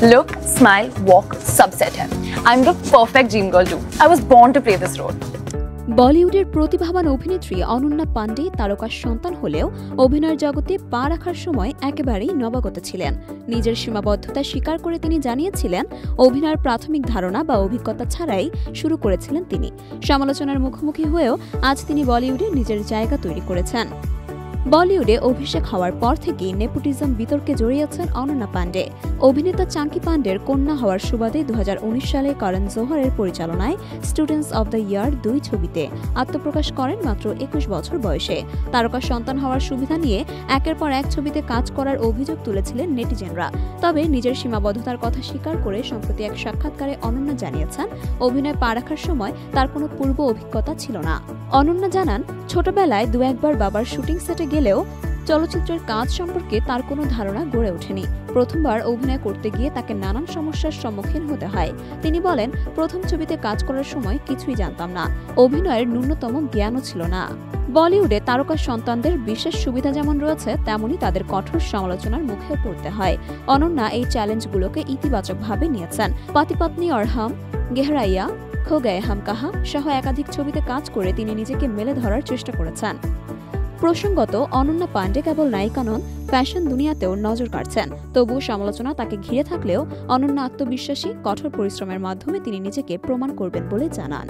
Look, smile, walk, subset hai. I'm the perfect dream girl too. I was born to play this role. বলিউডের প্রতিভাবান অভিনেত্রী অনন্যা পান্ডে তারকার সন্তান হলেও অভিনয়ের জগতে পা রাখার সময় একেবারেই নবাগত ছিলেন। নিজের সীমাবদ্ধতা স্বীকার করে তিনি জানিয়েছিলেন, অভিনয়ের প্রাথমিক ধারণা বা অভিজ্ঞতা ছাড়াই শুরু করেছিলেন তিনি। সমালোচনার মুখোমুখি হয়েও আজ তিনি বলিউডে নিজের জায়গা তৈরি করেছেন। বলিউডে অভিষেক হওয়ার পর থেকেই নেপোটিজম বিতর্কে জড়িয়েছেন অনন্যা পান্ডে। অভিনেতা চাঙ্কি পান্ডের কন্যা হওয়ার সুবাদে 2019 সালে করণ জোহরের পরিচালনায় স্টুডেন্টস অব দ্য ইয়ার 2 ছবিতে আত্মপ্রকাশ করেন মাত্র 21 বছর বয়সে। তারকা সন্তান হওয়ার সুবিধা নিয়ে একের পর এক ছবিতে কাজ করার অভিযোগ তুলেছিলেন নেটিজেনরা। তবে নিজের সীমাবদ্ধতার কথা স্বীকার করে সম্প্রতি এক সাক্ষাৎকারে অনন্যা জানিয়েছেন, অভিনয় পা রাখার সময় তার কোনো পূর্ব অভিজ্ঞতা ছিল না। অনন্যা জানান, ছোটবেলায় 2-1 বার বাবার শুটিং সেটে গেলেও চলচ্চিত্রের কাজ সম্পর্কে তার কোনো ধারণা গড়ে ওঠেনি। প্রথমবার অভিনয় করতে গিয়ে তাকে নানান সমস্যার সম্মুখীন হতে হয়। তিনি বলেন, প্রথম ছবিতে কাজ করার সময় কিছুই জানতাম না, অভিনয়ের ন্যূনতম জ্ঞানও ছিল না। বলিউডে তারকা সন্তানদের বিশেষ সুবিধা যেমন রয়েছে, তেমনি তাদের কঠোর সমালোচনার মুখেও পড়তে হয়। অনন্যা এই চ্যালেঞ্জগুলোকে ইতিবাচকভাবে নিয়েছেন। পাতি পত্নী और हम, গেহরাইয়া, খো গয়ে হাম কাহা সহ একাধিক ছবিতে কাজ করে তিনি নিজেকে মেলে ধরার চেষ্টা করেছেন। প্রসঙ্গত, অনন্যা পান্ডে কেবল নায়িকা নন, ফ্যাশন দুনিয়াতেও নজর কাড়ছেন। তবুও সমালোচনা তাকে ঘিরে থাকলেও অনন্যা আত্মবিশ্বাসী, কঠোর পরিশ্রমের মাধ্যমে তিনি নিজেকে প্রমাণ করবেন বলে জানান।